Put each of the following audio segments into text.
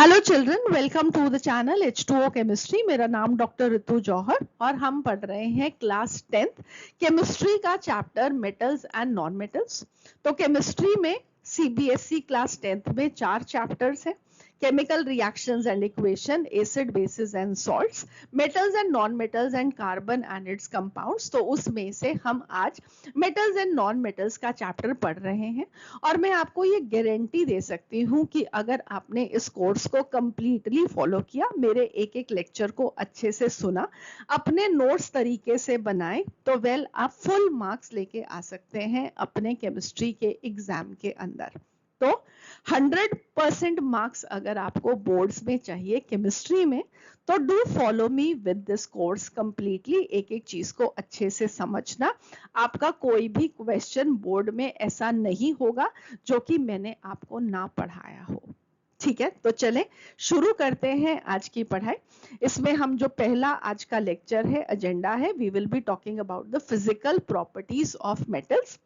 Hello children, welcome to the channel H2O chemistry. मेरा नाम doctor Ritu जौहर और हम पढ़ रहे हैं क्लास 10th केमिस्ट्री का chapter metals and non metals. तो केमिस्ट्री में सीबीएसई क्लास 10th में 4 चैप्टर्स हैं। Chemical reactions and equation, acid basis and salts, metals and non metals and carbon and it's compounds. तो उसमें से हम आज मेटल्स एंड नॉन मेटल्स का चैप्टर पढ़ रहे हैं और मैं आपको ये गारंटी दे सकती हूँ कि अगर आपने इस कोर्स को कंप्लीटली फॉलो किया, मेरे एक एक लेक्चर को अच्छे से सुना, अपने नोट्स तरीके से बनाए, तो वेल आप फुल मार्क्स लेके आ सकते हैं अपने केमिस्ट्री के एग्जाम के अंदर। तो 100% मार्क्स अगर आपको बोर्ड्स में चाहिए केमिस्ट्री में, तो do follow me with this course completely. एक एक चीज को अच्छे से समझना। आपका कोई भी क्वेश्चन बोर्ड में ऐसा नहीं होगा जो कि मैंने आपको ना पढ़ाया हो। ठीक है, तो चलें शुरू करते हैं आज की पढ़ाई। इसमें हम जो पहला आज का लेक्चर है, एजेंडा है, we will be talking about the physical properties of metals.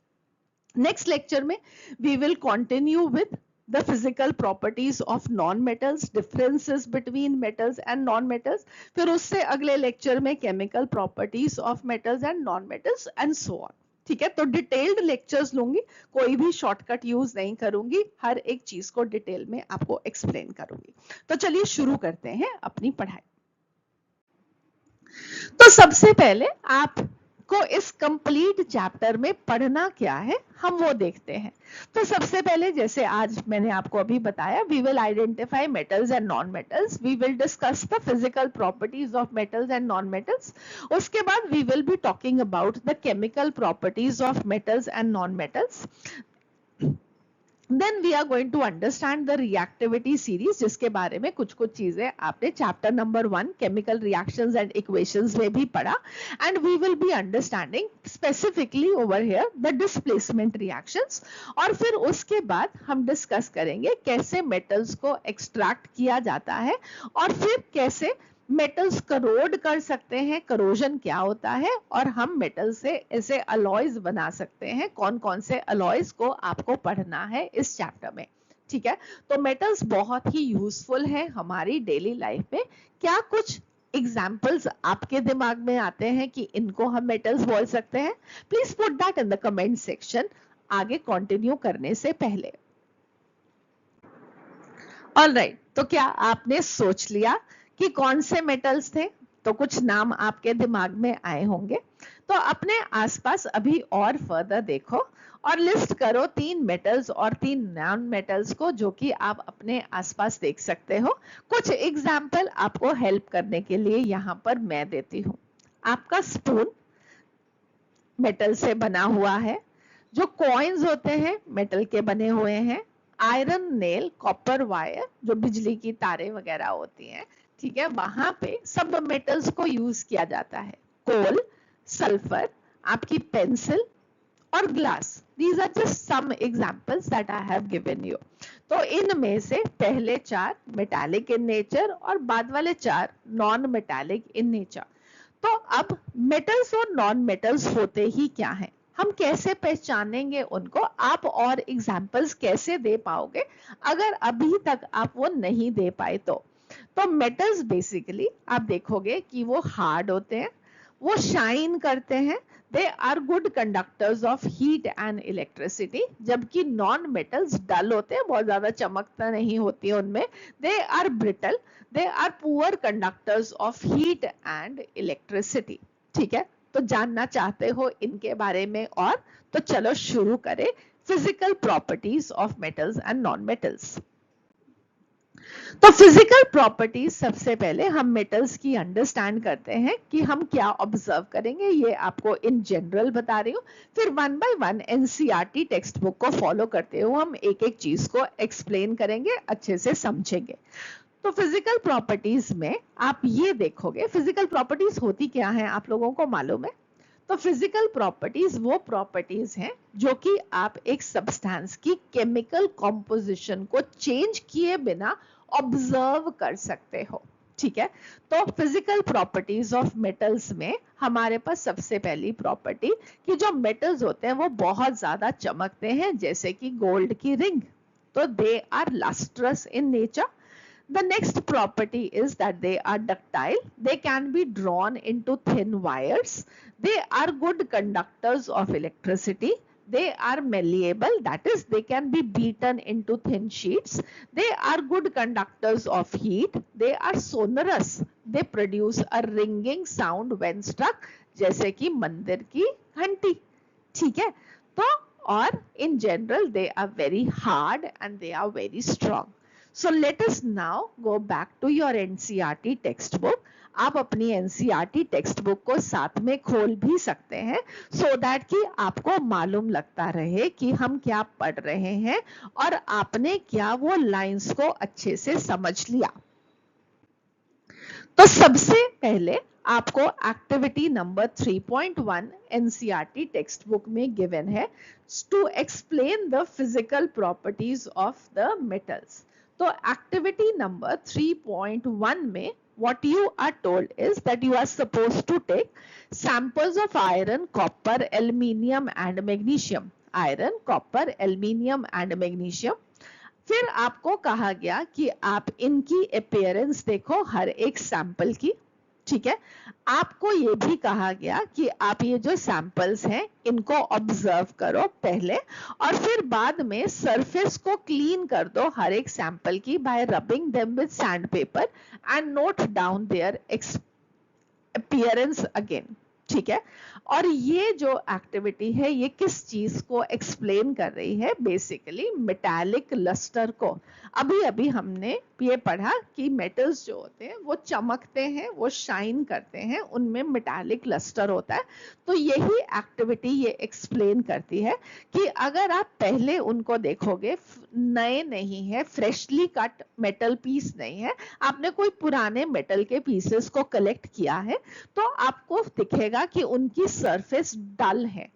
Next lecture में we will continue with the physical properties of non-metals, differences between metals and non-metals. फिर उससे अगले लेक्चर में chemical properties of metals and non-metals and so on. ठीक है, तो detailed lectures लूंगी, कोई भी शॉर्टकट यूज नहीं करूंगी, हर एक चीज को डिटेल में आपको एक्सप्लेन करूंगी। तो चलिए शुरू करते हैं अपनी पढ़ाई। तो सबसे पहले आप को इस कंप्लीट चैप्टर में पढ़ना क्या है, हम वो देखते हैं। तो सबसे पहले, जैसे आज मैंने आपको अभी बताया, we will identify metals and non metals, we will discuss the physical properties of metals and non metals. उसके बाद we will be talking about the chemical properties of metals and non metals. Then we are going to understand the reactivity series, जिसके बारे में कुछ कुछ चीजें आपने chapter number 1 chemical reactions and equations में भी पढ़ा। And we will be understanding specifically over here the displacement reactions. और फिर उसके बाद हम डिस्कस करेंगे कैसे मेटल्स को एक्सट्रैक्ट किया जाता है और फिर कैसे मेटल्स करोड कर सकते हैं, करोजन क्या होता है, और हम मेटल से ऐसे अलॉयज बना सकते हैं। कौन कौन से अलॉयज को आपको पढ़ना है इस चैप्टर में। ठीक है, तो मेटल्स बहुत ही यूजफुल है हमारी डेली लाइफ में। क्या कुछ एग्जाम्पल्स आपके दिमाग में आते हैं कि इनको हम मेटल्स बोल सकते हैं? Please put that in the comment section आगे कंटिन्यू करने से पहले। ऑलराइट, तो क्या आपने सोच लिया कि कौन से मेटल्स थे? तो कुछ नाम आपके दिमाग में आए होंगे। तो अपने आसपास अभी और फर्दर देखो और लिस्ट करो 3 मेटल्स और 3 नॉन मेटल्स को, जो कि आप अपने आसपास देख सकते हो। कुछ एग्जाम्पल आपको हेल्प करने के लिए यहां पर मैं देती हूं। आपका स्पून मेटल से बना हुआ है, जो कॉइन्स होते हैं मेटल के बने हुए हैं, आयरन नेल, कॉपर वायर, जो बिजली की तारें वगैरह होती हैं, ठीक है, वहां पे सब मेटल्स को यूज किया जाता है। कोल, सल्फर, आपकी पेंसिल और glass, these are just some examples that I have given you. तो इनमें से पहले 4 मेटालिक इन नेचर और बाद वाले 4 नॉन मेटालिक इन नेचर। तो अब मेटल्स और नॉन मेटल्स होते ही क्या हैं, हम कैसे पहचानेंगे उनको, आप और एग्जाम्पल्स कैसे दे पाओगे अगर अभी तक आप वो नहीं दे पाए तो मेटल्स बेसिकली आप देखोगे कि वो हार्ड होते हैं, वो शाइन करते हैं, they are good conductors of heat and electricity, जबकि नॉन मेटल्स डल होते हैं, बहुत ज्यादा चमकता नहीं होती है उनमें, they are brittle, they are poor conductors of heat and electricity. ठीक है, तो जानना चाहते हो इनके बारे में और, तो चलो शुरू करें physical properties of metals and non metals. तो फिजिकल प्रॉपर्टीज, सबसे पहले हम मेटल्स की अंडरस्टैंड करते हैं कि हम क्या ऑब्जर्व करेंगे, ये आपको इन जनरल बता रही हूँ। फिर 1 बाय 1 एनसीईआरटी टेक्स्ट बुक को फॉलो करते हुए हम एक एक चीज को एक्सप्लेन करेंगे, अच्छे से समझेंगे। तो फिजिकल प्रॉपर्टीज में आप ये देखोगे, फिजिकल प्रॉपर्टीज होती क्या है आप लोगों को मालूम है? तो फिजिकल प्रॉपर्टीज वो प्रॉपर्टीज हैं जो कि आप एक सब्सटेंस की केमिकल कॉम्पोजिशन को चेंज किए बिना ऑब्जर्व कर सकते हो। ठीक है, तो फिजिकल प्रॉपर्टीज ऑफ मेटल्स में हमारे पास सबसे पहली प्रॉपर्टी कि जो मेटल्स होते हैं वो बहुत ज्यादा चमकते हैं, जैसे कि गोल्ड की रिंग। तो they are lustrous in nature, The next property is that they are ductile. They can be drawn into thin wires. They are good conductors of electricity. They are malleable, that is, they can be beaten into thin sheets. They are good conductors of heat. They are sonorous. They produce a ringing sound when struck, जैसे कि मंदिर की घंटी. ठीक है? तो और in general they are very hard and they are very strong. So let us now go back to your NCERT textbook. आप अपनी NCERT textbook को साथ में खोल भी सकते हैं so that कि आपको मालूम लगता रहे कि हम क्या पढ़ रहे हैं और आपने क्या वो लाइंस को अच्छे से समझ लिया. तो सबसे पहले आपको activity number 3.1 NCERT textbook में गिवन है to explain the physical properties of the metals. तो एक्टिविटी नंबर 3.1 में what you are told is that you are supposed to take samples of iron, copper, aluminium and magnesium. Iron, copper, aluminium and magnesium. फिर आपको कहा गया कि आप इनकी appearance देखो हर एक सैंपल की. ठीक है? आपको ये भी कहा गया कि आप ये जो सैंपल्स हैं इनको ऑब्जर्व करो पहले और फिर बाद में सरफेस को क्लीन कर दो हर एक सैंपल की by rubbing them with sandpaper and note down their appearance again. ठीक है? और ये जो एक्टिविटी है ये किस चीज को एक्सप्लेन कर रही है? बेसिकली मेटालिक लस्टर को. अभी अभी हमने ये पढ़ा कि मेटल्स जो होते हैं वो चमकते हैं, वो शाइन करते हैं, उनमें मेटालिक लस्टर होता है. तो यही एक्टिविटी ये एक्सप्लेन करती है कि अगर आप पहले उनको देखोगे, नए नहीं है, फ्रेशली कट मेटल पीस नहीं है, आपने कोई पुराने मेटल के पीसेस को कलेक्ट किया है, तो आपको दिखेगा कि उनकी सरफेस डल है.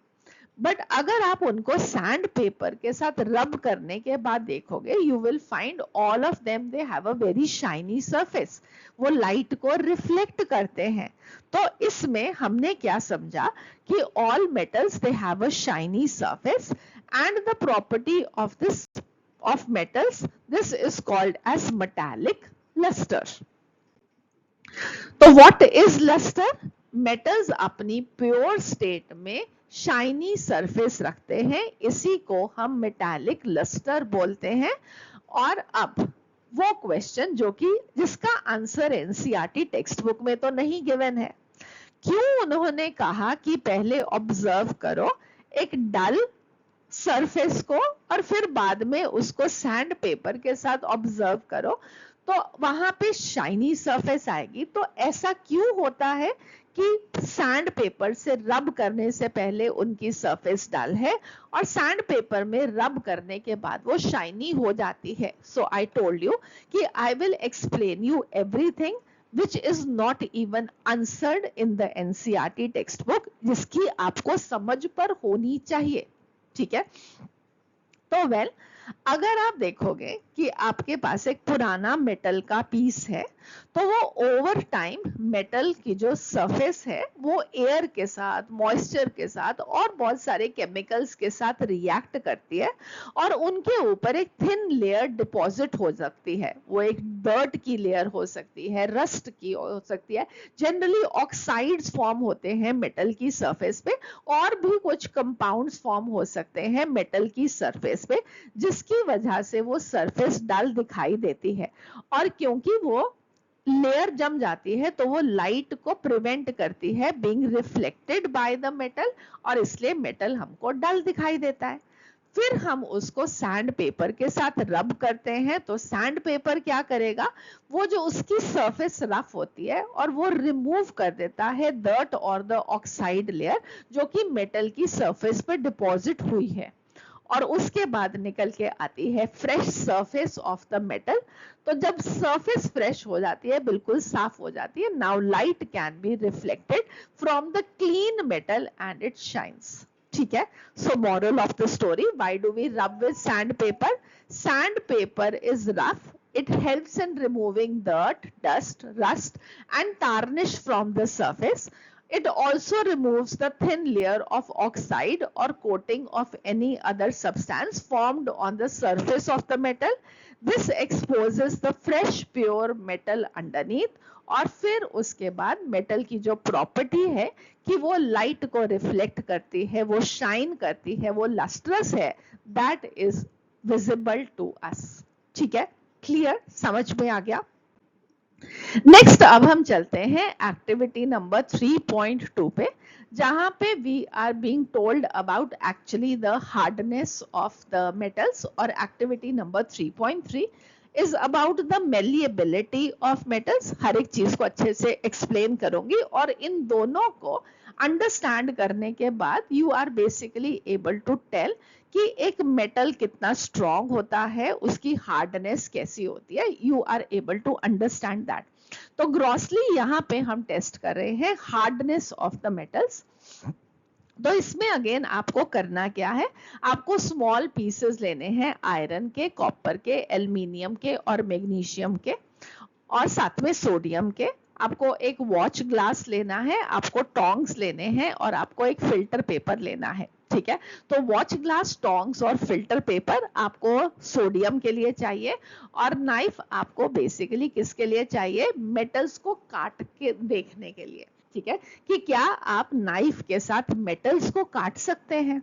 बट अगर आप उनको सैंड पेपर के साथ रब करने के बाद देखोगे, you will find all of them they have a very shiny surface. वो लाइट को रिफ्लेक्ट करते हैं. तो इसमें हमने क्या समझा कि all metals they have a shiny surface and the property of this of metals, this is called as metallic lustre. तो व्हाट इज लस्टर? मेटल्स अपनी प्योर स्टेट में शाइनी सरफेस रखते हैं, इसी को हम मेटालिक लस्टर बोलते हैं. और अब वो क्वेश्चन जो कि जिसका आंसर एनसीईआरटी टेक्स्ट बुक में तो नहीं गिवन है, क्यों उन्होंने कहा कि पहले ऑब्जर्व करो एक डल सरफेस को और फिर बाद में उसको सैंड पेपर के साथ ऑब्जर्व करो तो वहां पे शाइनी सरफेस आएगी. तो ऐसा क्यों होता है कि सैंड पेपर से रब करने से पहले उनकी सरफेस डल है और सैंड पेपर में रब करने के बाद वो शाइनी हो जाती है. सो आई टोल्ड यू कि I will explain you everything which is not even answered in the NCERT textbook, जिसकी आपको समझ पर होनी चाहिए. ठीक है? तो वेल अगर आप देखोगे कि आपके पास एक पुराना मेटल का पीस है तो वो ओवर टाइम मेटल की जो सरफेस है वो एयर के साथ, मॉइस्चर के साथ और बहुत सारे केमिकल्स के साथ रिएक्ट करती है और उनके ऊपर एक थिन लेयर डिपॉजिट हो सकती है. वो एक डर्ट की लेयर हो सकती है, रस्ट की हो सकती है. जनरली ऑक्साइड्स फॉर्म होते हैं मेटल की सरफेस पे और भी कुछ कंपाउंड्स फॉर्म हो सकते हैं मेटल की सरफेस पे, जिसकी वजह से वो सरफेस डल दिखाई देती है. और क्योंकि वो लेयर जम जाती है तो वो लाइट को प्रिवेंट करती है being reflected by the metal और इसलिए मेटल हमको डल दिखाई देता है. फिर हम उसको सैंड पेपर के साथ रब करते हैं तो सैंड पेपर क्या करेगा, वो जो उसकी सरफेस रफ होती है और वो रिमूव कर देता है डर्ट और द ऑक्साइड लेयर जो कि मेटल की सरफेस पर डिपॉजिट हुई है और उसके बाद निकल के आती है fresh surface of the metal. तो जब सरफेस फ्रेश हो जाती है, बिल्कुल साफ हो जाती है, now light can be reflected from the clean metal and it shines. ठीक है? So moral of the story, why do we rub with sandpaper? Sandpaper is rough. It helps in removing dirt, dust, rust and tarnish from the surface. It also removes the thin layer of oxide or coating of any other substance formed on the surface of the metal. This exposes the fresh pure metal underneath. और फिर उसके बाद metal की जो property है कि वो light को रिफ्लेक्ट करती है, वो शाइन करती है, वो लस्ट्रस है, that is visible to us. ठीक है, क्लियर, समझ में आ गया. नेक्स्ट अब हम चलते हैं एक्टिविटी नंबर 3.2 पे, जहां पे we are being told about actually the hardness of the metals. और activity number 3.3 is about the malleability of metals. हर एक चीज को अच्छे से एक्सप्लेन करूंगी और इन दोनों को अंडरस्टैंड करने के बाद you are basically able to tell कि एक मेटल कितना स्ट्रॉन्ग होता है, उसकी हार्डनेस कैसी होती है. You are able to understand that. तो ग्रॉसली यहाँ पे हम टेस्ट कर रहे हैं हार्डनेस ऑफ द मेटल्स. तो इसमें अगेन आपको करना क्या है, आपको स्मॉल पीसेस लेने हैं आयरन के, कॉपर के, एल्युमिनियम के और मैग्नीशियम के, और साथ में सोडियम के. आपको एक वॉच ग्लास लेना है, आपको टोंग्स लेने हैं और आपको एक फिल्टर पेपर लेना है. ठीक है, तो वॉच ग्लास, टोंग्स और फिल्टर पेपर आपको सोडियम के लिए चाहिए. और नाइफ आपको बेसिकली किसके लिए चाहिए, मेटल्स को काट के देखने के लिए. ठीक है, कि क्या आप नाइफ के साथ मेटल्स को काट सकते हैं.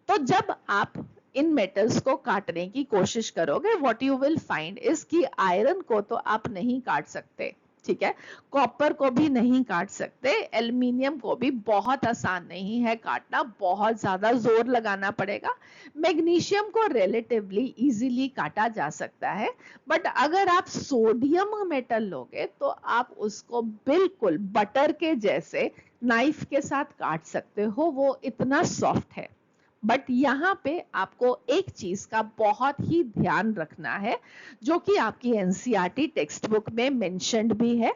तो जब आप इन मेटल्स को काटने की कोशिश करोगे, what you will find is कि आयरन को तो आप नहीं काट सकते. ठीक है, कॉपर को भी नहीं काट सकते, एल्युमिनियम को भी बहुत आसान नहीं है काटना, बहुत ज्यादा जोर लगाना पड़ेगा. मैग्नीशियम को रिलेटिवली इजीली काटा जा सकता है, बट अगर आप सोडियम मेटल लोगे तो आप उसको बिल्कुल बटर के जैसे नाइफ के साथ काट सकते हो, वो इतना सॉफ्ट है. बट यहाँ पे आपको एक चीज का बहुत ही ध्यान रखना है, जो कि आपकी एनसीईआरटी टेक्स्ट बुक में मेंशन्ड भी है,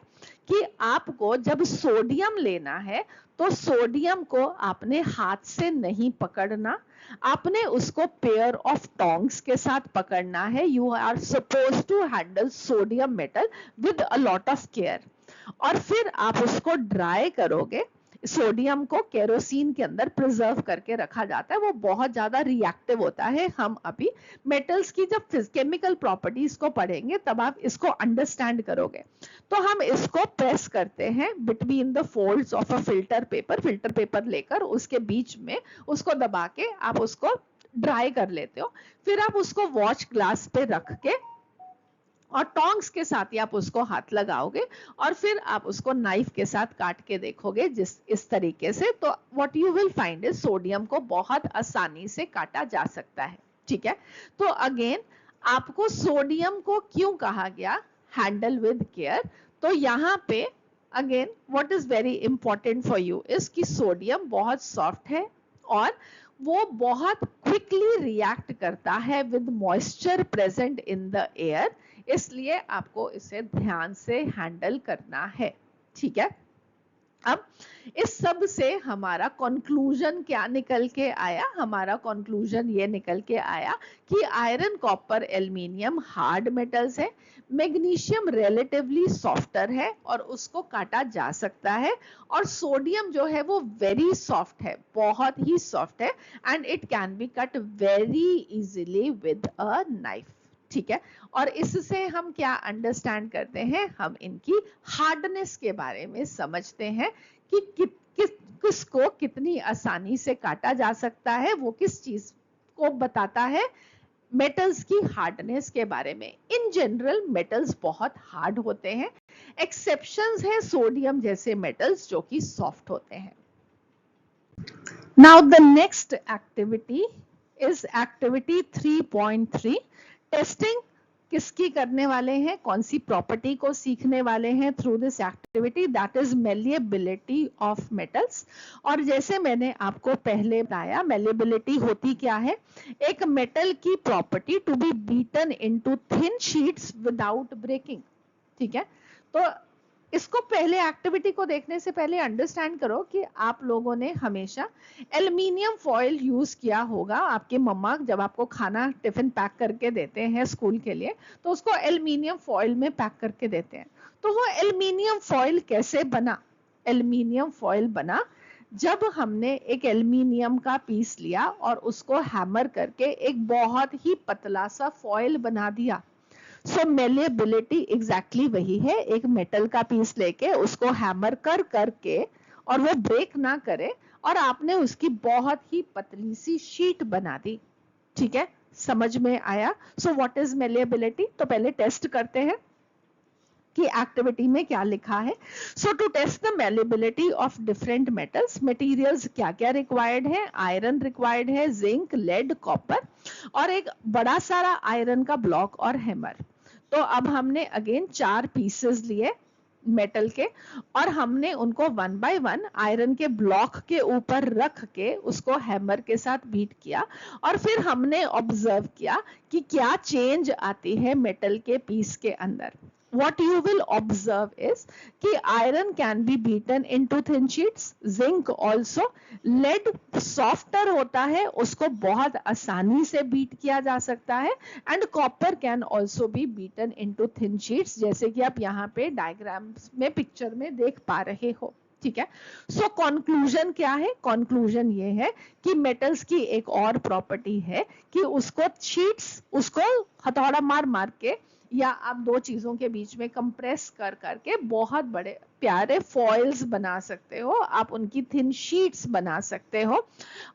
कि आपको जब सोडियम लेना है तो सोडियम को आपने हाथ से नहीं पकड़ना, आपने उसको पेयर ऑफ टोंग्स के साथ पकड़ना है. You are suppose to handle sodium metal with a lot of care. और फिर आप उसको ड्राई करोगे. सोडियम को केरोसिन के अंदर प्रिजर्व करके रखा जाता है, वो बहुत ज्यादा रिएक्टिव होता है. हम अभी मेटल्स की जब केमिकल प्रॉपर्टीज को पढ़ेंगे तब आप इसको अंडरस्टैंड करोगे. तो हम इसको प्रेस करते हैं between the folds of a filter paper. Filter paper लेकर उसके बीच में उसको दबा के आप उसको ड्राई कर लेते हो. फिर आप उसको वॉच ग्लास पे रख के और टोंग्स के साथ ही आप उसको हाथ लगाओगे और फिर आप उसको नाइफ के साथ काट के देखोगे जिस इस तरीके से. तो what you will find is sodium को बहुत आसानी से काटा जा सकता है. ठीक है, तो अगेन आपको सोडियम को क्यों कहा गया हैंडल विद केयर. तो यहाँ पे again what is very important for you is कि सोडियम बहुत सॉफ्ट है और वो बहुत क्विकली रिएक्ट करता है with moisture present in the air, इसलिए आपको इसे ध्यान से हैंडल करना है. ठीक है, अब इस सब से हमारा कंक्लूजन क्या निकल के आया, हमारा कंक्लूजन ये निकल के आया कि iron, copper, aluminium hard metals है, मैग्नीशियम रिलेटिवली सॉफ्टर है और उसको काटा जा सकता है, और सोडियम जो है वो वेरी सॉफ्ट है, बहुत ही सॉफ्ट है, and it can be cut very easily with a knife. ठीक है, और इससे हम क्या अंडरस्टैंड करते हैं, हम इनकी हार्डनेस के बारे में समझते हैं कि किसको कितनी आसानी से काटा जा सकता है. वो किस चीज को बताता है, मेटल्स की हार्डनेस के बारे में. इन जनरल मेटल्स बहुत हार्ड होते हैं, एक्सेप्शंस है सोडियम जैसे मेटल्स जो कि सॉफ्ट होते हैं. Now the next activity is activity 3.3. Testing किसकी करने वाले हैं, कौन सी प्रॉपर्टी को सीखने वाले हैं through this activity, that is malleability of metals. और जैसे मैंने आपको पहले बताया, मेलिएबिलिटी होती क्या है, एक मेटल की property to be beaten into thin sheets without breaking. ठीक है, तो इसको पहले एक्टिविटी को देखने से पहले अंडरस्टैंड करो कि आप लोगों ने हमेशा एल्युमिनियम फॉइल यूज किया होगा. आपके मम्मा जब आपको खाना टिफिन पैक करके देते हैं स्कूल के लिए तो उसको एल्युमिनियम फॉइल में पैक करके देते हैं. तो वो एल्युमिनियम फॉइल कैसे बना, एल्युमिनियम फॉयल बना जब हमने एक एल्युमिनियम का पीस लिया और उसको हैमर करके एक बहुत ही पतला सा फॉयल बना दिया। सो मेलिएबिलिटी एग्जैक्टली वही है, एक मेटल का पीस लेके उसको हैमर कर करके और वो ब्रेक ना करे और आपने उसकी बहुत ही पतली सी शीट बना दी। ठीक है, समझ में आया? So what is malleability? तो पहले टेस्ट करते हैं कि एक्टिविटी में क्या लिखा है। So to test the malleability of different metals, materials क्या क्या रिक्वायर्ड है? आयरन रिक्वायर्ड है, जिंक, लेड, कॉपर और एक बड़ा सारा आयरन का ब्लॉक और हैमर। तो अब हमने अगेन 4 पीसेस लिए मेटल के और हमने उनको 1 बाय 1 आयरन के ब्लॉक के ऊपर रख के उसको हैमर के साथ बीट किया और फिर हमने ऑब्जर्व किया कि क्या चेंज आती है मेटल के पीस के अंदर। What you will observe is कि iron can be beaten into thin sheets, zinc also, lead softer होता है, उसको बहुत आसानी से बीट किया जा सकता है, and copper can also be beaten into thin sheets, जैसे कि आप यहाँ पे डायग्राम्स में पिक्चर में देख पा रहे हो। ठीक है, सो कंक्लूजन क्या है? कंक्लूजन ये है कि मेटल्स की एक और प्रॉपर्टी है कि उसको शीट्स, उसको हथौड़ा मार मार के या आप दो चीजों के बीच में कंप्रेस कर करके बहुत बड़े प्यारे फॉइल्स बना सकते हो, आप उनकी थिन शीट्स बना सकते हो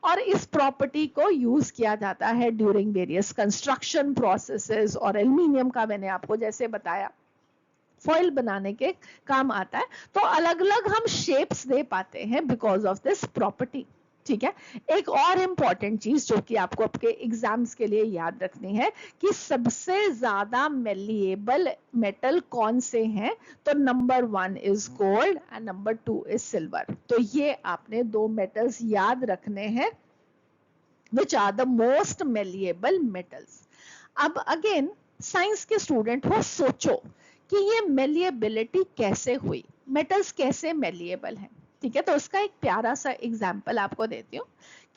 और इस प्रॉपर्टी को यूज किया जाता है ड्यूरिंग वेरियस कंस्ट्रक्शन प्रोसेसेस और एल्युमिनियम का मैंने आपको जैसे बताया फॉइल बनाने के काम आता है। तो अलग अलग हम शेप्स दे पाते हैं बिकॉज ऑफ दिस प्रॉपर्टी। ठीक है, एक और इंपॉर्टेंट चीज जो कि आपको आपके एग्जाम्स के लिए याद रखनी है कि सबसे ज्यादा मेलिएबल मेटल कौन से हैं? तो number 1 is gold and number 2 is silver. तो ये आपने 2 मेटल्स याद रखने हैं which are the most malleable metals. अब अगेन साइंस के स्टूडेंट हो, सोचो कि ये मेलिएबिलिटी कैसे हुई, मेटल्स कैसे मेलिएबल हैं। ठीक है, तो उसका एक प्यारा सा एग्जाम्पल आपको देती हूँ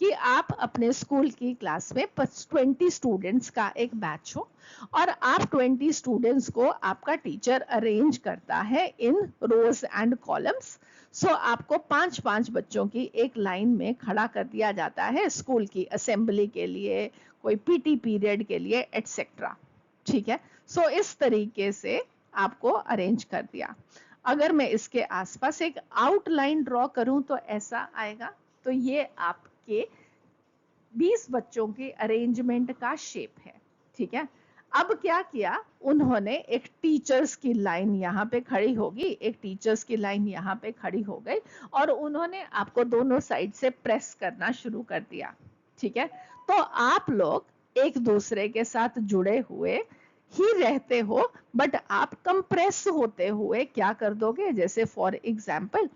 कि आप अपने स्कूल की क्लास में 20 स्टूडेंट्स का एक बैच हो और आप 20 स्टूडेंट्स को आपका टीचर अरेंज करता है इन रोज एंड कॉलम्स। सो आपको 5-5 बच्चों की एक लाइन में खड़ा कर दिया जाता है स्कूल की असेंबली के लिए, कोई पीटी पीरियड के लिए एटसेट्रा। ठीक है, सो इस तरीके से आपको अरेंज कर दिया। अगर मैं इसके आसपास एक आउटलाइन ड्रॉ करूं तो ऐसा आएगा। तो ये आपके 20 बच्चों के अरेंजमेंट का शेप है। ठीक है, अब क्या किया उन्होंने, एक टीचर्स की लाइन यहाँ पे खड़ी होगी, एक टीचर्स की लाइन यहाँ पे खड़ी हो गई और उन्होंने आपको दोनों साइड से प्रेस करना शुरू कर दिया। ठीक है, तो आप लोग एक दूसरे के साथ जुड़े हुए ही रहते हो बट आप कंप्रेस होते हुए क्या कर दोगे? जैसे फॉर एग्जाम्पल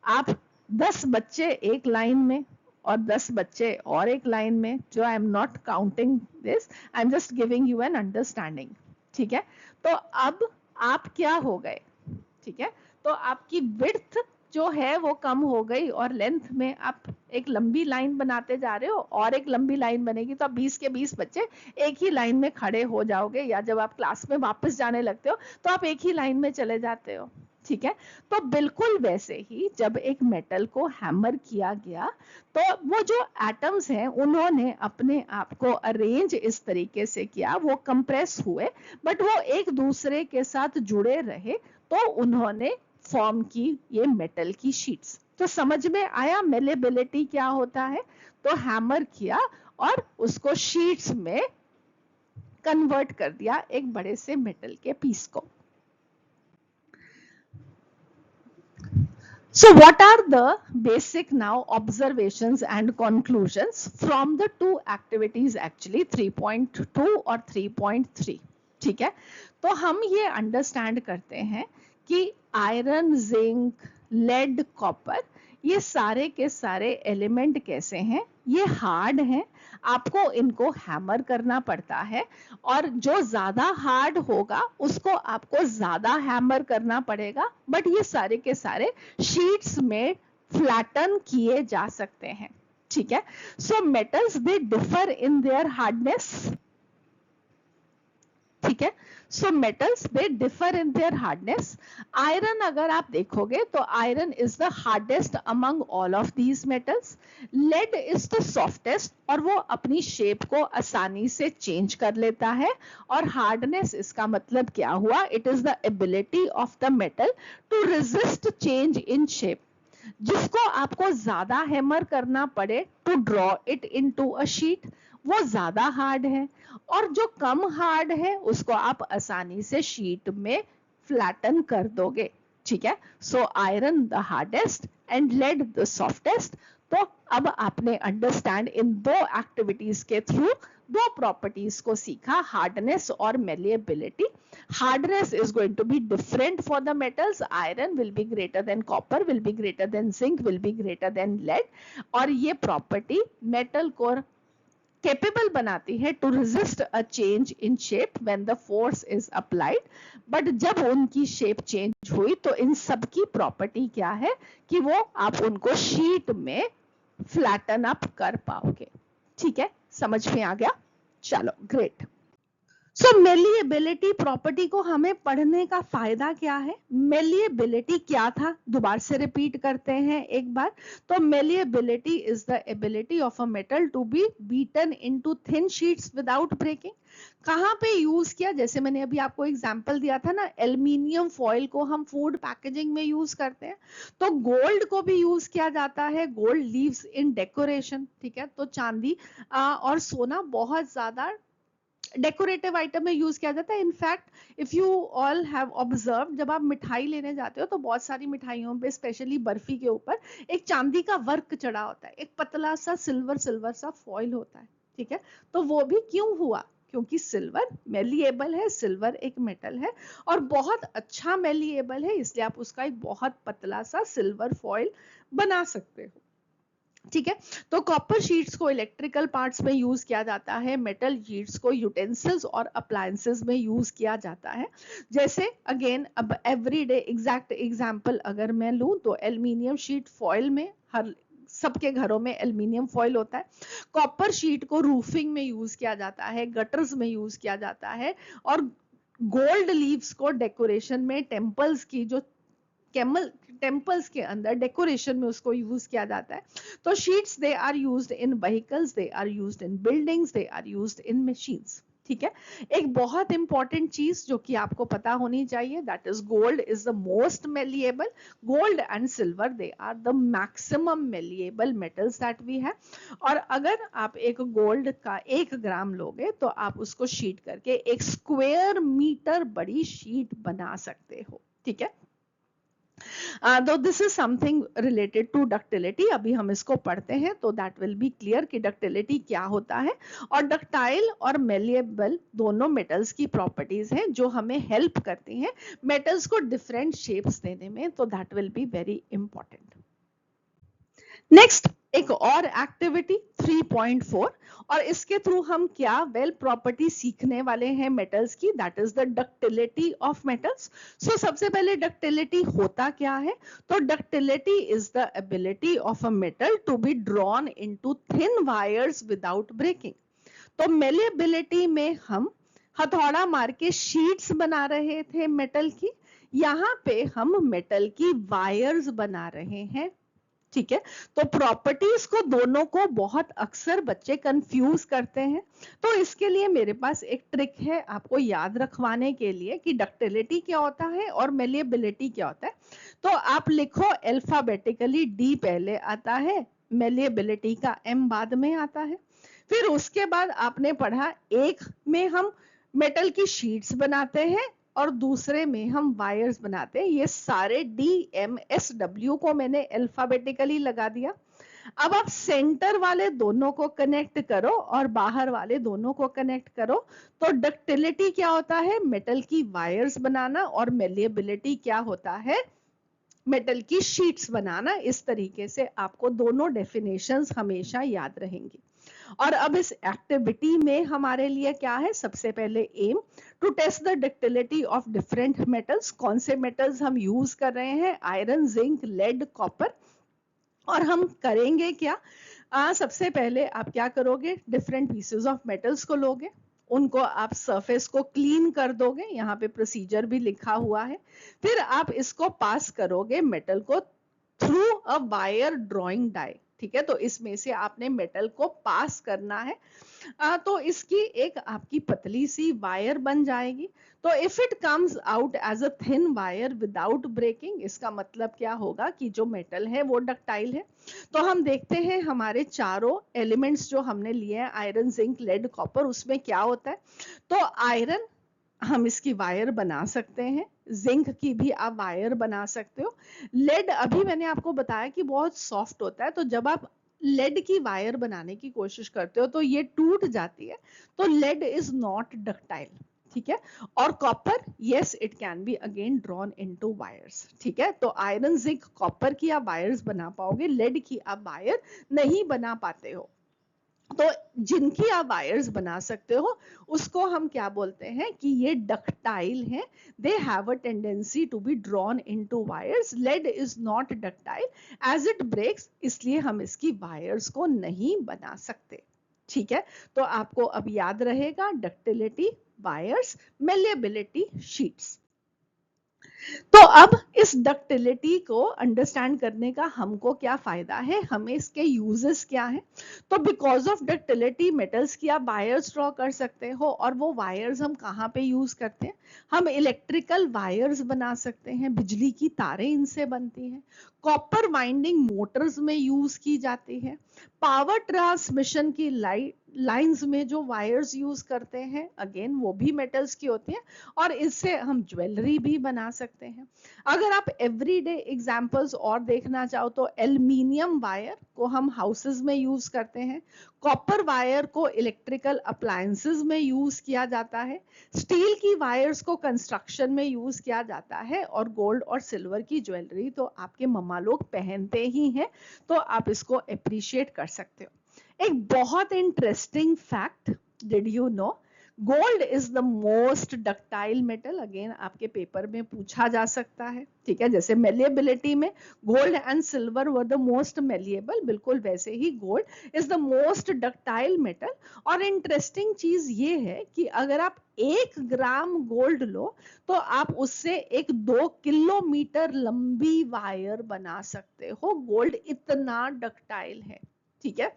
आप 10 बच्चे एक लाइन में और 10 बच्चे और एक लाइन में, जो I am not counting this, I am just giving you an understanding. ठीक है, तो अब आप क्या हो गए? ठीक है, तो आपकी विड्थ जो है वो कम हो गई और लेंथ में आप एक लंबी लाइन बनाते जा रहे हो और एक लंबी लाइन बनेगी तो आप 20 के 20 बच्चे एक ही लाइन में खड़े हो जाओगे, या जब आप क्लास में वापस जाने लगते हो तो आप एक ही लाइन में चले जाते हो। ठीक है, तो बिल्कुल वैसे ही जब एक मेटल को हैमर किया गया तो वो जो एटम्स हैं उन्होंने अपने आप को अरेंज इस तरीके से किया, वो कंप्रेस हुए बट वो एक दूसरे के साथ जुड़े रहे तो उन्होंने फॉर्म की ये मेटल की शीट्स। तो समझ में आया मेलिएबिलिटी क्या होता है? तो हैमर किया और उसको शीट्स में कन्वर्ट कर दिया एक बड़े से मेटल के पीस को। So what are the basic now observations and conclusions from the two activities actually 3.2 और 3.3? ठीक है, तो हम ये अंडरस्टैंड करते हैं कि आयरन, जिंक, लेड, कॉपर ये सारे के सारे एलिमेंट कैसे हैं? ये हार्ड हैं, आपको इनको हैमर करना पड़ता है और जो ज्यादा हार्ड होगा उसको आपको ज्यादा हैमर करना पड़ेगा, बट ये सारे के सारे शीट्स में फ्लैटन किए जा सकते हैं। ठीक है, so metals they differ in their hardness ठीक है। So metals they differ in their hardness. Iron अगर आप देखोगे तो iron is the hardest among all of these metals. Lead is the softest और वो अपनी शेप को आसानी से चेंज कर लेता है। और हार्डनेस इसका मतलब क्या हुआ? It is the ability of the metal to resist change in shape. जिसको आपको ज्यादा हैमर करना पड़े to draw it into a sheet, वो ज्यादा हार्ड है। और जो कम हार्ड है उसको आप आसानी से शीट में फ्लैटन कर दोगे। ठीक है। So iron the hardest and lead the softest. तो अब आपने अंडरस्टैंड इन दो एक्टिविटीज के थ्रू दो प्रॉपर्टीज को सीखा, हार्डनेस और malleability. Hardness is going to be different for the metals. Iron will be greater than copper, will be greater than zinc, will be greater than lead. और ये property metal को capable बनाती है to resist a change in shape when the force is applied. But जब उनकी shape change हुई तो इन सब की प्रॉपर्टी क्या है कि वो आप उनको शीट में फ्लैटन अप कर पाओगे। ठीक है, समझ में आ गया? चलो, ग्रेट। सो मेलिएबिलिटी प्रॉपर्टी को हमें पढ़ने का फायदा क्या है? मेलिएबिलिटी क्या था, दोबारा से रिपीट करते हैं एक बार। तो malleability is the ability of a metal to be beaten into thin sheets without breaking. कहाँ पे यूज किया? जैसे मैंने अभी आपको एग्जांपल दिया था ना, एल्युमिनियम फॉइल को हम फूड पैकेजिंग में यूज करते हैं, तो गोल्ड को भी यूज किया जाता है। गोल्ड लीव्स इन डेकोरेशन। ठीक है, तो चांदी और सोना बहुत ज्यादा डेकोरेटिव आइटम में यूज किया जाता है। In fact if you all have observe, जब आप मिठाई लेने जाते हो तो बहुत सारी मिठाइयों पे, स्पेशली बर्फी के ऊपर एक चांदी का वर्क चढ़ा होता है, एक पतला सा सिल्वर सा फॉइल होता है। ठीक है, तो वो भी क्यों हुआ? क्योंकि सिल्वर मेलिएबल है, सिल्वर एक मेटल है और बहुत अच्छा मेलिएबल है, इसलिए आप उसका एक बहुत पतला सा सिल्वर फॉइल बना सकते हो। ठीक है, तो कॉपर शीट्स को इलेक्ट्रिकल पार्ट्स में यूज किया जाता है, मेटल शीट्स को यूटेंसिल्स और अप्लायंसेस में यूज किया जाता है। जैसे अगेन अब एवरीडे एग्जैक्ट एग्जांपल अगर मैं लूं तो एल्युमिनियम शीट फॉइल में हर सबके घरों में एल्युमिनियम फॉइल होता है। कॉपर शीट को रूफिंग में यूज किया जाता है, गटर्स में यूज किया जाता है और गोल्ड लीव्स को डेकोरेशन में, टेम्पल्स की जो टेम्पल्स के अंदर डेकोरेशन में उसको यूज किया जाता है। तो sheets they are used in vehicles, they are used in buildings, they are used in machines. ठीक है, एक बहुत इंपॉर्टेंट चीज जो कि आपको पता होनी चाहिए, that is gold is the most malleable. Gold and silver they are the maximum malleable metals that we have. और अगर आप एक गोल्ड का 1 ग्राम लोगे तो आप उसको शीट करके एक स्क्वायर मीटर बड़ी शीट बना सकते हो। ठीक है, तो this is something related to ductility. अभी हम इसको पढ़ते हैं तो दैट विल बी क्लियर कि डक्टिलिटी क्या होता है। और डक्टाइल और मेलिएबल दोनों मेटल्स की प्रॉपर्टीज हैं जो हमें हेल्प करती हैं मेटल्स को डिफरेंट शेप्स देने में, तो that will be very important. Next एक और एक्टिविटी 3.4 और इसके थ्रू हम क्या वेल प्रॉपर्टी सीखने वाले हैं मेटल्स की, that is the ductility of metals. So सबसे पहले डक्टिलिटी होता क्या है? तो ductility is the ability of a metal to be drawn into thin wires without breaking. तो मेलिएबिलिटी में हम हथौड़ा मार के शीट्स बना रहे थे मेटल की, यहाँ पे हम मेटल की वायर्स बना रहे हैं। ठीक है, तो प्रॉपर्टीज को दोनों को बहुत अक्सर बच्चे कंफ्यूज करते हैं, तो इसके लिए मेरे पास एक ट्रिक है आपको याद रखवाने के लिए कि डक्टिलिटी क्या होता है और मेलिएबिलिटी क्या होता है। तो आप लिखो अल्फाबेटिकली, डी पहले आता है, मेलिएबिलिटी का एम बाद में आता है। फिर उसके बाद आपने पढ़ा, एक में हम मेटल की शीट्स बनाते हैं और दूसरे में हम वायर्स बनाते हैं। ये सारे DMSW को मैंने अल्फाबेटिकली लगा दिया। अब आप सेंटर वाले दोनों को कनेक्ट करो और बाहर वाले दोनों को कनेक्ट करो। तो डक्टिलिटी क्या होता है? मेटल की वायर्स बनाना। और मेलिएबिलिटी क्या होता है? मेटल की शीट्स बनाना। इस तरीके से आपको दोनों डेफिनेशंस हमेशा याद रहेंगी। और अब इस एक्टिविटी में हमारे लिए क्या है? सबसे पहले aim to test the ductility of different metals. कौन से मेटल्स हम यूज कर रहे हैं? Iron, zinc, lead, copper. और हम करेंगे क्या? सबसे पहले आप क्या करोगे? डिफरेंट पीसेस ऑफ मेटल्स को लोगे उनको आप सरफेस को क्लीन कर दोगे, यहाँ पे प्रोसीजर भी लिखा हुआ है। फिर आप इसको पास करोगे मेटल को through a wire drawing die, ठीक है। तो इसमें से आपने मेटल को पास करना है, तो इसकी एक आपकी पतली सी वायर बन जाएगी। तो if it comes out as a thin wire without breaking, इसका मतलब क्या होगा कि जो मेटल है वो डक्टाइल है। तो हम देखते हैं हमारे चारों एलिमेंट्स जो हमने लिए हैं, आयरन, जिंक, लेड, कॉपर, उसमें क्या होता है। तो आयरन हम इसकी वायर बना सकते हैं, जिंक की भी आप वायर बना सकते हो। लेड अभी मैंने आपको बताया कि बहुत सॉफ्ट होता है, तो जब आप लेड की वायर बनाने की कोशिश करते हो तो ये टूट जाती है, तो लेड इज नॉट डक्टाइल, ठीक है। और copper, yes it can be again drawn into wires, ठीक है। तो आयरन, जिंक, कॉपर की आप वायर्स बना पाओगे, लेड की आप वायर नहीं बना पाते हो। तो जिनकी आप वायर्स बना सकते हो उसको हम क्या बोलते हैं कि ये डक्टाइल हैं, they have a tendency to be drawn into wires. Lead is not ductile as it breaks, इसलिए हम इसकी वायर्स को नहीं बना सकते, ठीक है। तो आपको अब याद रहेगा डक्टिलिटी वायर्स, मेलिएबिलिटी शीट्स। तो अब इस डक्टिलिटी को अंडरस्टैंड करने का हमको क्या फायदा है, हमें इसके यूजेस क्या है। तो बिकॉज ऑफ डक्टिलिटी मेटल्स की आप वायर्स ड्रॉ कर सकते हो, और वो वायर्स हम कहाँ पे यूज करते हैं, हम इलेक्ट्रिकल वायर्स बना सकते हैं, बिजली की तारें इनसे बनती हैं। कॉपर वाइंडिंग मोटर्स में यूज की जाती है। पावर ट्रांसमिशन की लाइंस में जो वायर्स यूज करते हैं, अगेन वो भी मेटल्स की होती है, और इससे हम ज्वेलरी भी बना सकते हैं। अगर आप एवरीडे एग्जांपल्स और देखना चाहो तो एल्युमिनियम वायर को हम हाउसेस में यूज करते हैं, कॉपर वायर को इलेक्ट्रिकल अप्लायंसेस में यूज किया जाता है, स्टील की वायर्स को कंस्ट्रक्शन में यूज किया जाता है, और गोल्ड और सिल्वर की ज्वेलरी तो आपके मम्मा लोग पहनते ही हैं, तो आप इसको अप्रिशिएट कर सकते हो। एक बहुत interesting fact, did you know gold is the most ductile metal, again आपके पेपर में पूछा जा सकता है, ठीक है। जैसे मेलिएबिलिटी में gold and silver were the most malleable, बिल्कुल वैसे ही gold is the most ductile metal. और इंटरेस्टिंग चीज ये है कि अगर आप 1 ग्राम गोल्ड लो तो आप उससे एक 2 किलोमीटर लंबी वायर बना सकते हो, गोल्ड इतना डक्टाइल है, ठीक है।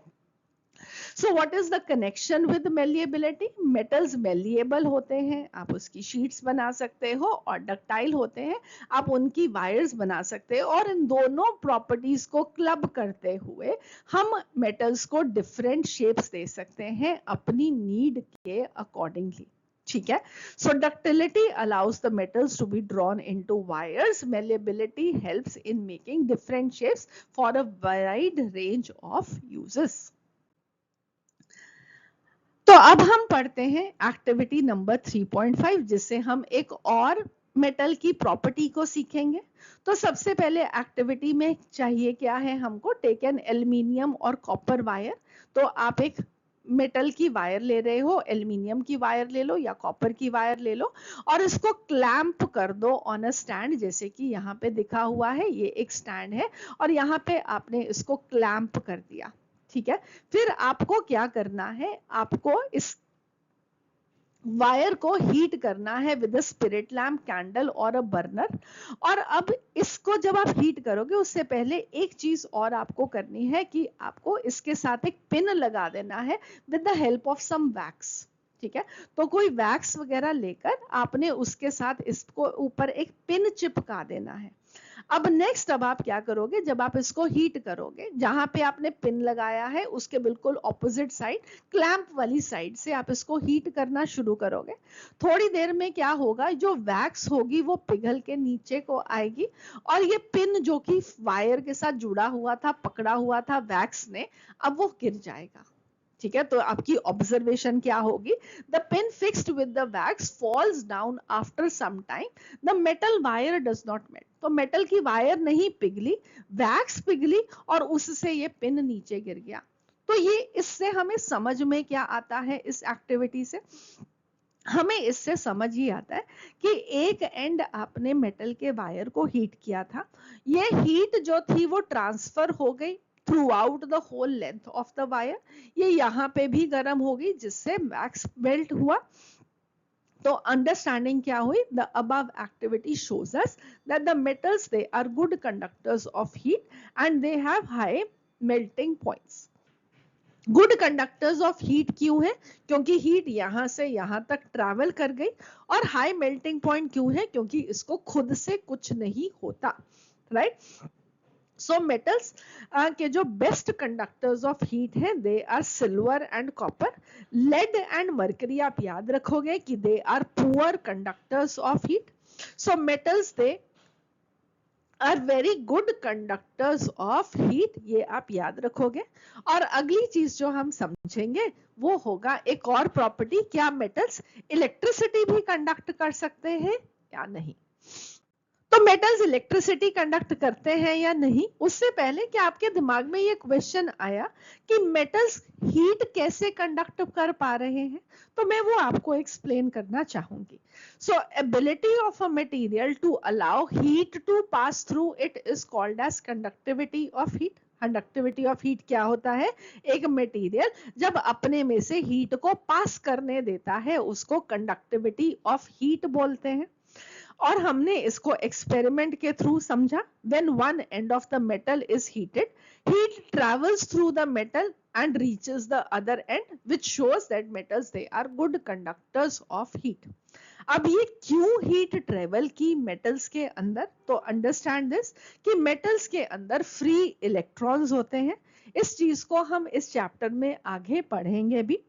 So what is the connection with malleability? Metals malleable होते हैं, आप उसकी शीट्स बना सकते हो, और डक्टाइल होते हैं, आप उनकी वायर्स बना सकते हो, और इन दोनों प्रॉपर्टीज को क्लब करते हुए हम मेटल्स को डिफरेंट शेप्स दे सकते हैं अपनी नीड के अकॉर्डिंगली, ठीक है। So ductility allows the metals to be drawn into wires. Malleability helps in making different shapes for a wide range of uses. तो अब हम पढ़ते हैं एक्टिविटी नंबर 3.5, जिससे हम एक और मेटल की प्रॉपर्टी को सीखेंगे। तो सबसे पहले एक्टिविटी में चाहिए क्या है हमको, टेक एन एल्युमिनियम और कॉपर वायर। तो आप एक मेटल की वायर ले रहे हो, एल्युमिनियम की वायर ले लो या कॉपर की वायर ले लो, और इसको क्लैंप कर दो ऑन अ स्टैंड, जैसे कि यहाँ पे दिखा हुआ है, ये एक स्टैंड है, और यहाँ पे आपने इसको क्लैंप कर दिया, ठीक है। फिर आपको क्या करना है, आपको इस वायर को हीट करना है with a spirit lamp, candle और अ बर्नर। और अब इसको जब आप हीट करोगे उससे पहले एक चीज और आपको करनी है कि आपको इसके साथ एक पिन लगा देना है with the help of some wax, ठीक है। तो कोई वैक्स वगैरह लेकर आपने उसके साथ इसको ऊपर एक पिन चिपका देना है। अब नेक्स्ट, अब आप क्या करोगे, जब आप इसको हीट करोगे, जहां पे आपने पिन लगाया है उसके बिल्कुल ऑपोजिट साइड, क्लैंप वाली साइड से आप इसको हीट करना शुरू करोगे। थोड़ी देर में क्या होगा, जो वैक्स होगी वो पिघल के नीचे को आएगी, और ये पिन जो कि वायर के साथ जुड़ा हुआ था, पकड़ा हुआ था वैक्स ने, अब वो गिर जाएगा, ठीक है। तो आपकी ऑब्जर्वेशन क्या होगी, the pin fixed with the wax falls down after some time, the metal wire does not melt. तो मेटल की वायर नहीं पिघली, वैक्स पिघली, और उससे ये पिन नीचे गिर गया। तो ये इससे हमें समझ में क्या आता है, इस एक्टिविटी से हमें इससे समझ ही आता है कि एक एंड आपने मेटल के वायर को हीट किया था, ये हीट जो थी वो ट्रांसफर हो गई throughout the whole length of the wire, ये यहाँ पे भी गर्म होगी जिससे वैक्स मेल्ट हुआ। तो अंडरस्टैंडिंग क्या हुई? The above activity shows us that the metals they are good conductors of heat and they have high melting points. Good conductors of heat क्यों है? क्योंकि हीट यहां से यहां तक ट्रैवल कर गई। और हाई मेल्टिंग पॉइंट क्यों है? क्योंकि इसको खुद से कुछ नहीं होता, राइट? सो मेटल्स के जो बेस्ट कंडक्टर्स ऑफ हीट हैं, they are silver and copper. Lead and mercury आप याद रखोगे कि they are poor conductors of heat. So metals they are very good conductors of heat, ये आप याद रखोगे। और अगली चीज जो हम समझेंगे वो होगा एक और प्रॉपर्टी, क्या मेटल्स इलेक्ट्रिसिटी भी कंडक्ट कर सकते हैं या नहीं। तो मेटल्स इलेक्ट्रिसिटी कंडक्ट करते हैं या नहीं, उससे पहले क्या आपके दिमाग में ये क्वेश्चन आया कि मेटल्स हीट कैसे कंडक्ट कर पा रहे हैं? तो मैं वो आपको एक्सप्लेन करना चाहूंगी। So ability of a material to allow heat to pass through it is called as conductivity of heat. Conductivity of heat क्या होता है? एक मटेरियल जब अपने में से हीट को पास करने देता है उसको कंडक्टिविटी ऑफ हीट बोलते हैं। और हमने इसको एक्सपेरिमेंट के थ्रू समझा। When one end of the metal is heated, heat travels through the metal and reaches the other end, which shows that metals they are good conductors of heat. अब ये क्यों हीट ट्रेवल की metals के अंदर? तो understand this कि metals के अंदर फ्री इलेक्ट्रॉन्स होते हैं। इस चीज को हम इस चैप्टर में आगे पढ़ेंगे भी,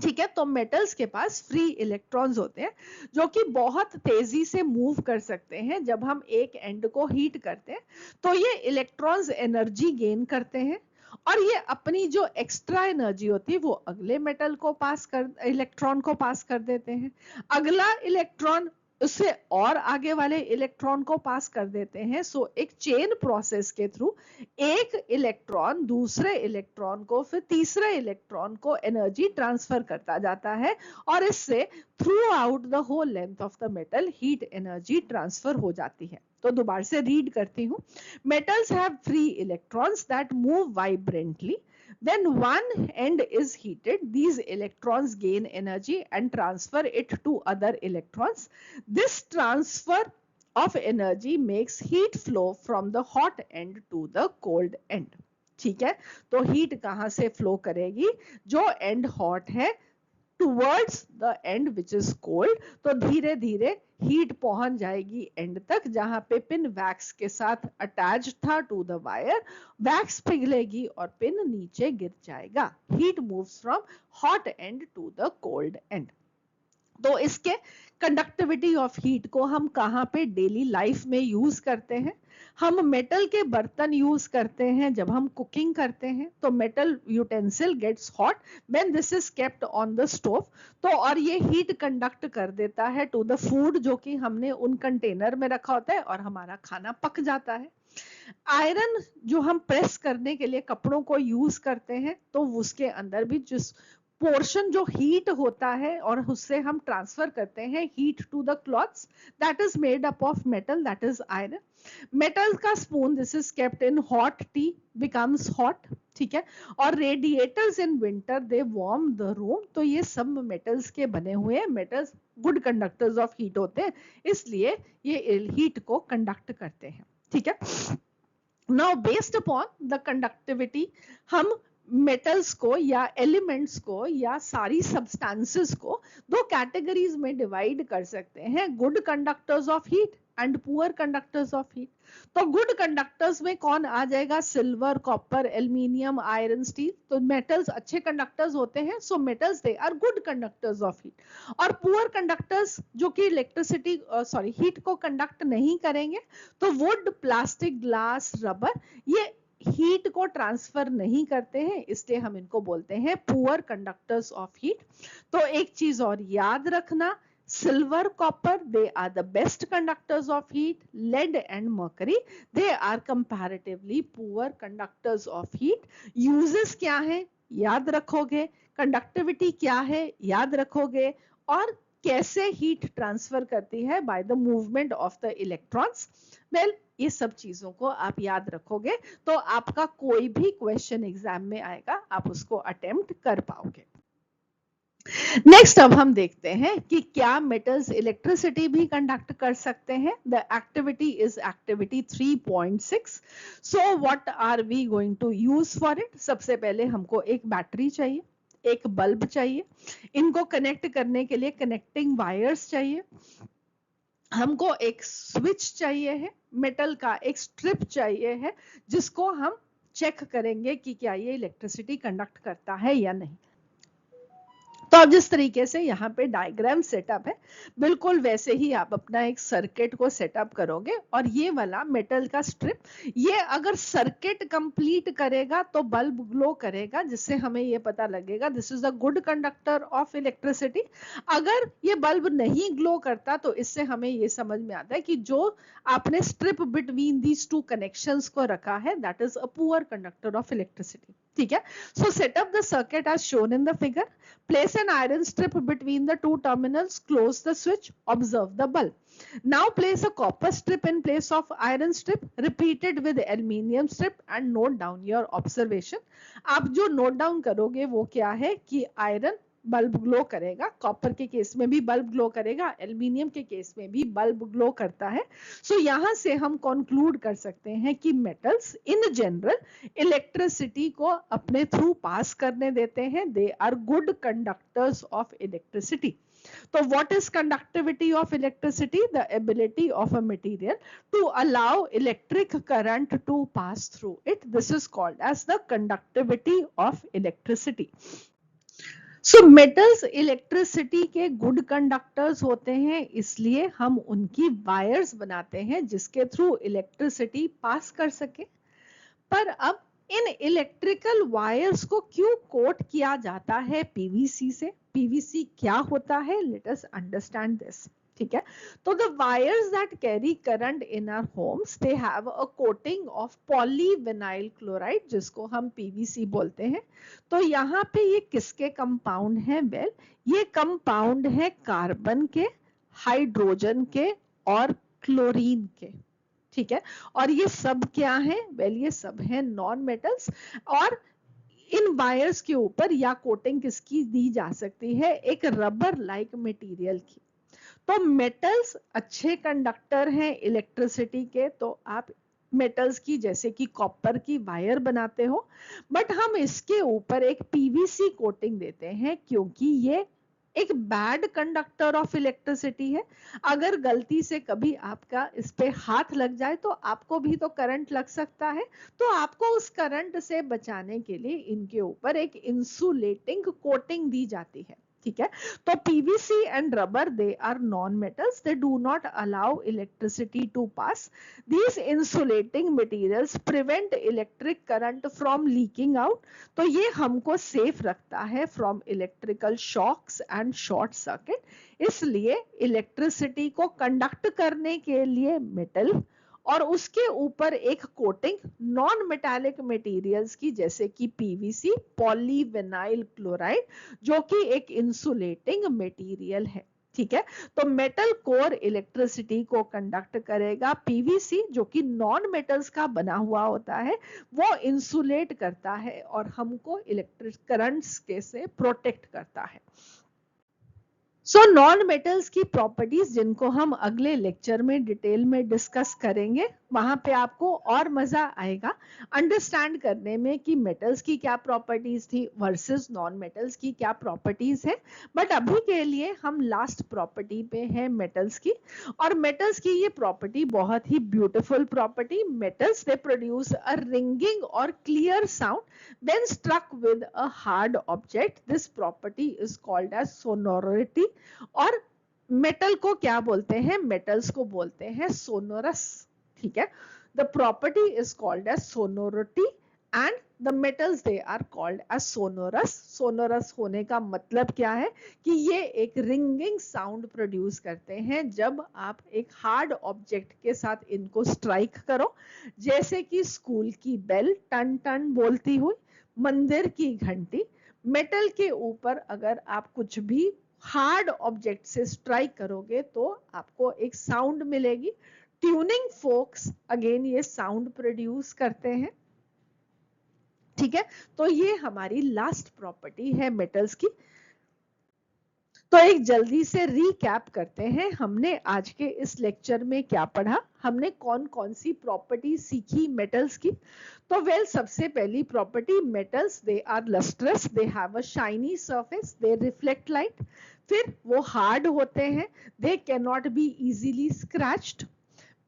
ठीक है? तो मेटल्स के पास फ्री इलेक्ट्रॉन्स होते हैं जो कि बहुत तेजी से मूव कर सकते हैं। जब हम एक एंड को हीट करते हैं तो ये इलेक्ट्रॉन्स एनर्जी गेन करते हैं और ये अपनी जो एक्स्ट्रा एनर्जी होती है वो अगले मेटल को इलेक्ट्रॉन को पास कर देते हैं। अगला इलेक्ट्रॉन उससे और आगे वाले इलेक्ट्रॉन को पास कर देते हैं। सो एक चेन प्रोसेस के थ्रू एक इलेक्ट्रॉन दूसरे इलेक्ट्रॉन को, फिर तीसरे इलेक्ट्रॉन को एनर्जी ट्रांसफर करता जाता है और इससे throughout the whole length of the metal heat energy transfer हो जाती है। तो दोबारा से रीड करती हूँ। Metals have free electrons that move vibrantly. When one end is heated, these electrons gain energy and transfer it to other electrons. This transfer of energy makes heat flow from the hot end to the cold end. ठीक है? तो heat कहां से flow करेगी? जो and hot है towards the and which is cold. तो धीरे धीरे हीट पहुंच जाएगी एंड तक जहां पे पिन वैक्स के साथ अटैच था टू द वायर। वैक्स पिघलेगी और पिन नीचे गिर जाएगा। Heat moves from hot end to the cold end. तो इसके कंडक्टिविटी ऑफ हीट को हम कहाँ पे डेली लाइफ में यूज करते हैं? हम मेटल के बर्तन यूज करते हैं जब हम कुकिंग करते हैं। तो metal utensil gets hot when this is kept on the stove. तो और ये हीट कंडक्ट कर देता है टू द फूड जो कि हमने उन कंटेनर में रखा होता है और हमारा खाना पक जाता है। आयरन जो हम प्रेस करने के लिए कपड़ों को यूज करते हैं तो उसके अंदर भी जिस पोर्शन जो हीट होता है और उससे हम ट्रांसफर करते हैं heat to the clothes, that is made up of metal, that is iron. Metal का spoon, this is kept in hot tea, becomes hot, ठीक है? और radiators in winter they warm the room. तो ये सब metals के बने हुए, metals good conductors of heat होते हैं, इसलिए ये हीट को कंडक्ट करते हैं, ठीक है? Now based upon the conductivity हम मेटल्स को या एलिमेंट्स को या सारी सब्सटेंसेस को दो कैटेगरीज में डिवाइड कर सकते हैं, good conductors of heat and poor conductors of heat. तो गुड कंडक्टर्स में कौन आ जाएगा? Silver, copper, aluminium, iron, steel. तो मेटल्स अच्छे कंडक्टर्स होते हैं, so metals they are good conductors of heat. और पुअर कंडक्टर्स जो कि इलेक्ट्रिसिटी हीट को कंडक्ट नहीं करेंगे, तो वुड, प्लास्टिक, ग्लास, रबर, ये हीट को ट्रांसफर नहीं करते हैं, इसलिए हम इनको बोलते हैं पुअर कंडक्टर्स ऑफ हीट। तो एक चीज और याद रखना, silver, copper, they are the best conductors of heat. Lead and mercury, they are comparatively poor conductors of heat. Uses क्या है? याद रखोगे। Conductivity क्या है? याद रखोगे। और कैसे हीट ट्रांसफर करती है, by the movement of the electrons. Well, ये सब चीजों को आप याद रखोगे तो आपका कोई भी क्वेश्चन एग्जाम में आएगा, आप उसको अटेम्प्ट कर पाओगे। नेक्स्ट अब हम देखते हैं कि क्या मेटल्स इलेक्ट्रिसिटी भी कंडक्ट कर सकते हैं। The activity is activity 3.6। So what are we going to use for it. सबसे पहले हमको एक बैटरी चाहिए, एक बल्ब चाहिए, इनको कनेक्ट करने के लिए कनेक्टिंग वायर्स चाहिए, हमको एक स्विच चाहिए है, मेटल का एक स्ट्रिप चाहिए है जिसको हम चेक करेंगे कि क्या ये इलेक्ट्रिसिटी कंडक्ट करता है या नहीं। तो अब जिस तरीके से यहाँ पे डायग्राम सेटअप है, बिल्कुल वैसे ही आप अपना एक सर्किट को सेटअप करोगे। और ये वाला मेटल का स्ट्रिप, ये अगर सर्किट कंप्लीट करेगा तो बल्ब ग्लो करेगा, जिससे हमें ये पता लगेगा this is a good conductor of electricity. अगर ये बल्ब नहीं ग्लो करता तो इससे हमें ये समझ में आता है कि जो आपने strip between these two connections को रखा है, that is a poor conductor of electricity. ठीक है, so setup the circuit as shown in the figure. Place an iron strip between the two terminals, close the switch, observe the bulb. Now place a copper strip in place of iron strip, repeated with aluminium strip and note down your observation. आप जो note down करोगे वो क्या है कि iron bulb glow करेगा, copper के case में भी बल्ब ग्लो करेगा, एल्यूमिनियम के केस में भी बल्ब ग्लो करता है। सो यहां से हम कंक्लूड कर सकते हैं कि मेटल्स इन जनरल इलेक्ट्रिसिटी को अपने थ्रू पास करने देते हैं। They are good conductors of electricity. तो what is conductivity of electricity? The ability of a material to allow electric current to pass through it. This is called as the conductivity of electricity. So metals electricity के good conductors होते हैं, इसलिए हम उनकी wires बनाते हैं जिसके through electricity pass कर सके। पर अब इन इलेक्ट्रिकल वायर्स को क्यों कोट किया जाता है पीवीसी से? पीवीसी क्या होता है? Let us understand this. ठीक है, तो the wires that carry current in our homes, they have a coating of polyvinyl chloride, जिसको हम पीवीसी बोलते हैं। तो यहाँ पे ये किसके कंपाउंड है? वेल, ये कंपाउंड है कार्बन के, हाइड्रोजन के और क्लोरीन के। ठीक है, और ये सब क्या है? वेल, ये सब है नॉन मेटल्स। और इन वायर्स के ऊपर या कोटिंग किसकी दी जा सकती है? एक रबर लाइक मटेरियल की। तो मेटल्स अच्छे कंडक्टर हैं इलेक्ट्रिसिटी के, तो आप मेटल्स की जैसे कि कॉपर की वायर बनाते हो, बट हम इसके ऊपर एक पीवीसी कोटिंग देते हैं क्योंकि ये एक बैड कंडक्टर ऑफ इलेक्ट्रिसिटी है। अगर गलती से कभी आपका इस पे हाथ लग जाए तो आपको भी तो करंट लग सकता है। तो आपको उस करंट से बचाने के लिए इनके ऊपर एक इंसुलेटिंग कोटिंग दी जाती है। ठीक है, तो PVC and rubber, they are non-metals. They do not allow electricity to pass. These insulating materials prevent electric current from leaking out. तो ये हमको सेफ रखता है from electrical shocks and short circuit. इसलिए इलेक्ट्रिसिटी को कंडक्ट करने के लिए मेटल और उसके ऊपर एक कोटिंग नॉन मेटालिक मटेरियल्स की, जैसे कि पीवीसी, पॉलीविनाइल क्लोराइड, जो कि एक इंसुलेटिंग मटेरियल है। ठीक है, तो मेटल कोर इलेक्ट्रिसिटी को कंडक्ट करेगा, पीवीसी जो कि नॉन मेटल्स का बना हुआ होता है वो इंसुलेट करता है और हमको इलेक्ट्रिक करंट्स के से प्रोटेक्ट करता है। सो नॉन मेटल्स की प्रॉपर्टीज, जिनको हम अगले लेक्चर में डिटेल में डिस्कस करेंगे, वहां पे आपको और मजा आएगा अंडरस्टैंड करने में कि मेटल्स की क्या प्रॉपर्टीज थी वर्सेस नॉन मेटल्स की क्या प्रॉपर्टीज है। बट अभी के लिए हम लास्ट प्रॉपर्टी पे हैं मेटल्स की, और मेटल्स की ये प्रॉपर्टी बहुत ही beautiful property. Metals they produce a ringing और clear sound when struck with a hard object. This property is called as sonority. और मेटल को क्या बोलते हैं? मेटल्स को बोलते हैं सोनोरस। ठीक है, the property is called as sonority and the metals they are called as sonorous. Sonorous होने का मतलब क्या है कि ये एक रिंगिंग साउंड प्रोड्यूस करते हैं जब आप एक हार्ड ऑब्जेक्ट के साथ इनको स्ट्राइक करो, जैसे कि स्कूल की बेल टन टन बोलती हुई, मंदिर की घंटी। मेटल के ऊपर अगर आप कुछ भी हार्ड ऑब्जेक्ट से स्ट्राइक करोगे तो आपको एक साउंड मिलेगी। ट्यूनिंग फोक्स अगेन ये साउंड प्रोड्यूस करते हैं, ठीक है। तो ये हमारी लास्ट प्रॉपर्टी है मेटल्स की। तो एक जल्दी से रीकैप करते हैं, हमने आज के इस लेक्चर में क्या पढ़ा, हमने कौन कौन सी प्रॉपर्टी सीखी मेटल्स की। तो वेल, सबसे पहली property, metals they are lustrous, they have a shiny surface, they reflect light. फिर वो हार्ड होते हैं, they can not be easily scratched.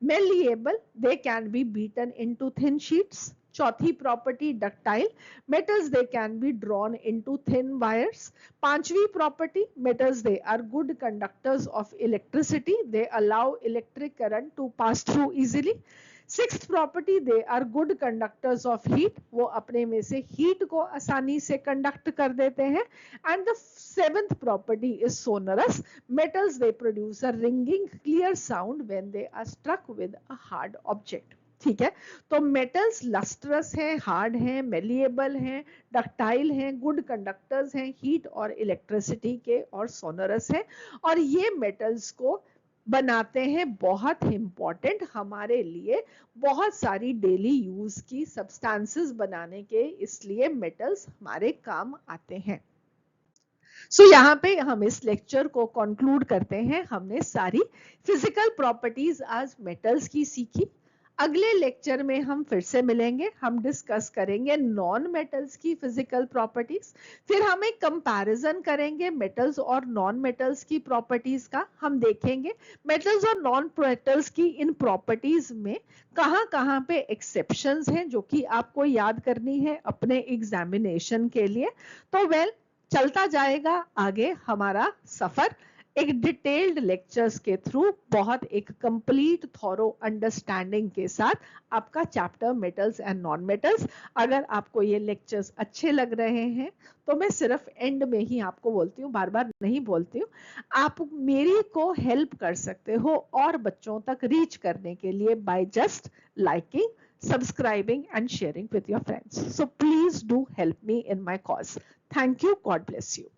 malleable, they can be beaten into thin sheets. चौथी property, ductile, metals they can be drawn into thin wires. पांचवी property, metals they are good conductors of electricity, they allow electric current to pass through easily. Sixth property, they are good conductors of heat, वो अपने में से heat को आसानी से conduct कर देते हैं। And the seventh property is sonorous, metals they produce a ringing clear sound when they are struck with a hard object। ठीक है, तो मेटल्स लस्ट्रस हैं, हार्ड हैं, मेलिएबल हैं, डक्टाइल हैं, गुड कंडक्टर्स हैं हीट और इलेक्ट्रिसिटी के, और सोनरस हैं। और ये मेटल्स को बनाते हैं बहुत इंपॉर्टेंट हमारे लिए, बहुत सारी डेली यूज की सब्सटेंसेस बनाने के, इसलिए मेटल्स हमारे काम आते हैं। सो यहाँ पे हम इस लेक्चर को कंक्लूड करते हैं। हमने सारी फिजिकल प्रॉपर्टीज आज मेटल्स की सीखी। अगले लेक्चर में हम फिर से मिलेंगे, हम डिस्कस करेंगे नॉन मेटल्स की फिजिकल प्रॉपर्टीज। फिर हम एक कंपैरिजन करेंगे मेटल्स और नॉन मेटल्स की प्रॉपर्टीज का। हम देखेंगे मेटल्स और नॉन मेटल्स की इन प्रॉपर्टीज में कहाँ पे एक्सेप्शंस हैं जो कि आपको याद करनी है अपने एग्जामिनेशन के लिए। तो वेल, चलता जाएगा आगे हमारा सफर एक डिटेल्ड लेक्चर्स के थ्रू, बहुत एक कंप्लीट थॉरो अंडरस्टैंडिंग के साथ आपका chapter metals and non metals. अगर आपको ये लेक्चर्स अच्छे लग रहे हैं तो मैं सिर्फ एंड में ही आपको बोलती हूँ, बार बार नहीं बोलती हूँ, आप मेरी को हेल्प कर सकते हो और बच्चों तक रीच करने के लिए by just liking, subscribing and sharing with your friends. So please do help me in my cause. Thank you. God bless you.